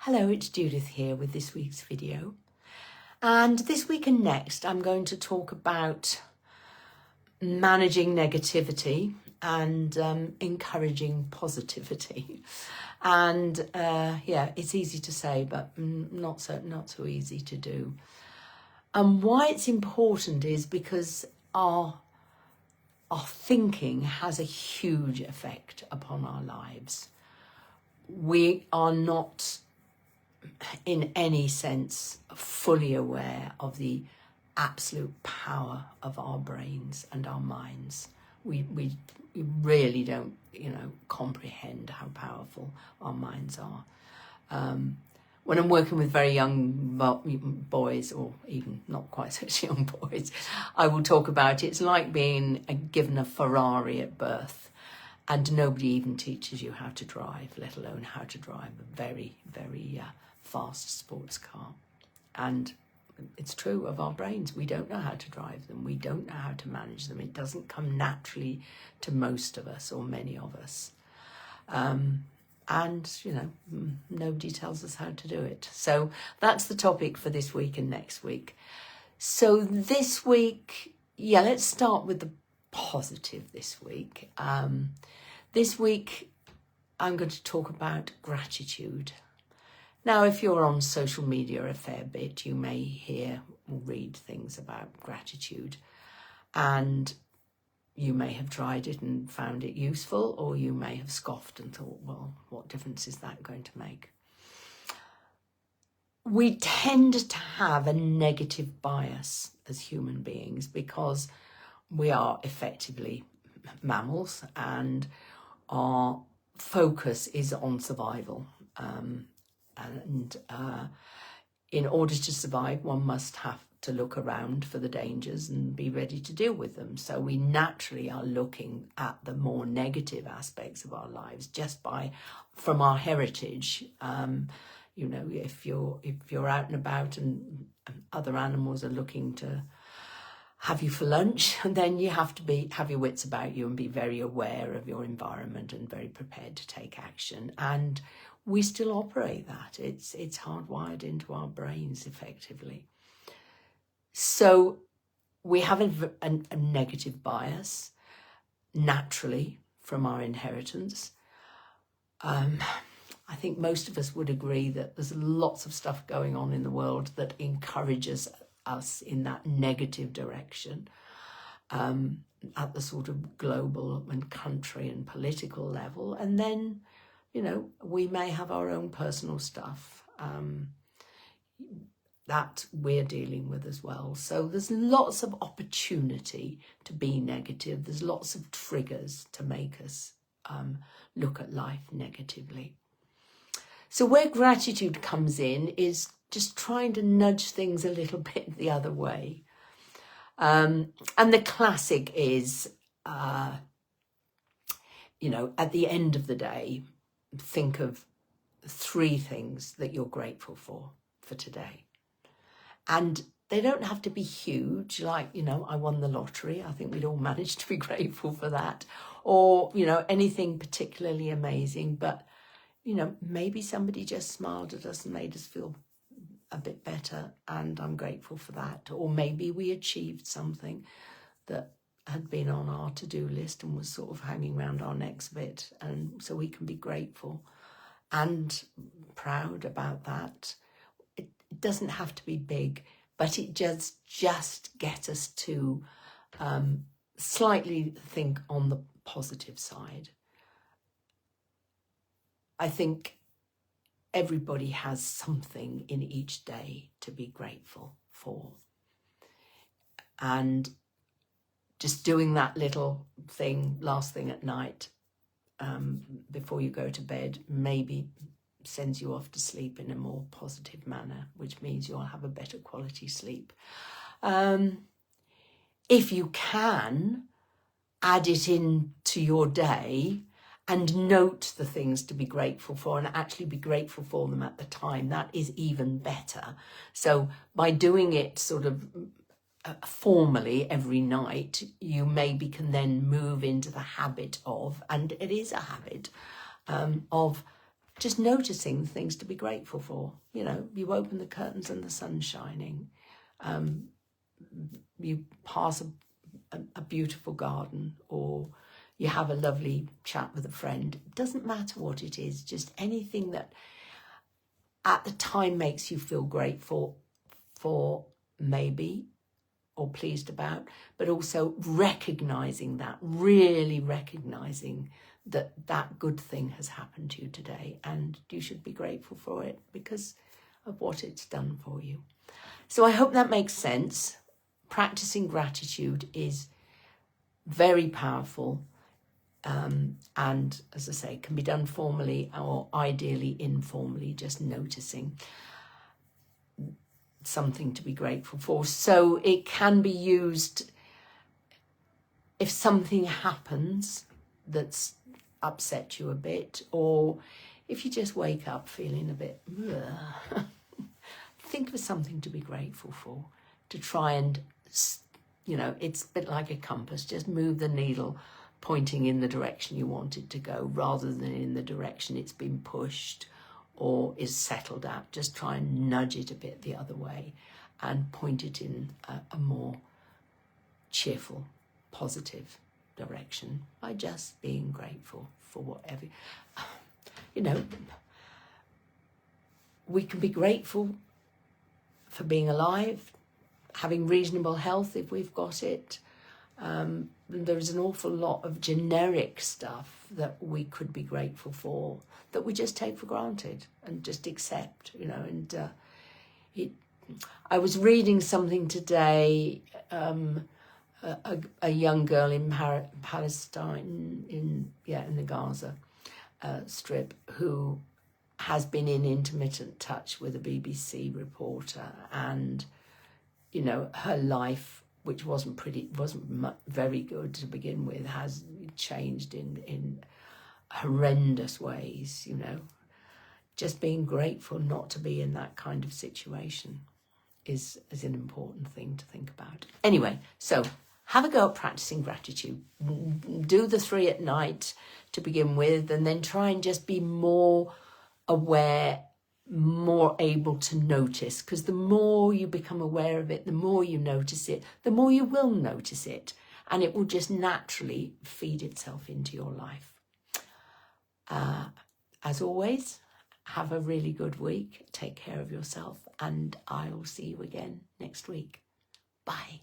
Hello, it's Judith here with this week's video. And this week and next, I'm going to talk about managing negativity and encouraging positivity. And yeah, it's easy to say, but not so easy to do. And why it's important is because our thinking has a huge effect upon our lives. We are not in any sense fully aware of the absolute power of our brains and our minds. We really don't, comprehend how powerful our minds are. When I'm working with very young boys, or even not quite such young boys, I will talk about it's like being given a Ferrari at birth and nobody even teaches you how to drive, let alone how to drive a very, very fast sports car. And it's true of our brains. We don't know how to drive them. We don't know how to manage them. It doesn't come naturally to most of us or many of us. And, nobody tells us how to do it. So that's the topic for this week and next week. So this week, let's start with the positive this week. This week, I'm going to talk about gratitude. Now, if you're on social media a fair bit, you may hear or read things about gratitude, and you may have tried it and found it useful, or you may have scoffed and thought, well, what difference is that going to make? We tend to have a negative bias as human beings because we are effectively mammals and our focus is on survival. And in order to survive, one must have to look around for the dangers and be ready to deal with them. So we naturally are looking at the more negative aspects of our lives just from our heritage. If you're out and about and other animals are looking to have you for lunch, then you have to have your wits about you and be very aware of your environment and very prepared to take action. And we still operate that. It's hardwired into our brains effectively. So we have a negative bias naturally from our inheritance. I think most of us would agree that there's lots of stuff going on in the world that encourages us in that negative direction at the sort of global and country and political level. And then we may have our own personal stuff that we're dealing with as well. So there's lots of opportunity to be negative. There's lots of triggers to make us look at life negatively. So where gratitude comes in is just trying to nudge things a little bit the other way. And the classic is, at the end of the day, think of 3 things that you're grateful for today. And they don't have to be huge, like, I won the lottery. I think we'd all manage to be grateful for that. Or, anything particularly amazing. But, maybe somebody just smiled at us and made us feel a bit better, and I'm grateful for that. Or maybe we achieved something that had been on our to-do list and was sort of hanging around our necks a bit, and so we can be grateful and proud about that. It doesn't have to be big, but it just gets us to slightly think on the positive side. I think everybody has something in each day to be grateful for. And just doing that little thing, last thing at night, before you go to bed, maybe sends you off to sleep in a more positive manner, which means you'll have a better quality sleep. If you can, add it into your day and note the things to be grateful for and actually be grateful for them at the time. That is even better. So by doing it sort of formally every night, you maybe can then move into the habit of, and it is a habit, of just noticing the things to be grateful for. You know, you open the curtains and the sun's shining. You pass a beautiful garden, or you have a lovely chat with a friend. It doesn't matter what it is, just anything that at the time makes you feel grateful for, maybe, or pleased about, but also recognizing that, really recognizing that that good thing has happened to you today, and you should be grateful for it because of what it's done for you. So I hope that makes sense. Practicing gratitude is very powerful, and as I say, can be done formally or ideally informally, just noticing something to be grateful for. So it can be used if something happens that's upset you a bit, or if you just wake up feeling a bit think of something to be grateful for, to try and, you know, it's a bit like a compass, just move the needle pointing in the direction you want it to go rather than in the direction it's been pushed or is settled at. Just try and nudge it a bit the other way and point it in a more cheerful, positive direction by just being grateful for whatever. You know, we can be grateful for being alive, having reasonable health if we've got it. There's an awful lot of generic stuff that we could be grateful for that we just take for granted and just accept, you know. And I was reading something today, a young girl in Palestine, in the Gaza Strip, who has been in intermittent touch with a BBC reporter, and you know, her life, which wasn't very good to begin with, has changed in horrendous ways. You know, just being grateful not to be in that kind of situation is an important thing to think about. Anyway, so have a go at practicing gratitude. Do the 3 at night to begin with, and then try and just be more aware, more able to notice, because the more you become aware of it, the more you notice it, the more you will notice it, and it will just naturally feed itself into your life. As always, have a really good week, take care of yourself, and I will see you again next week. Bye.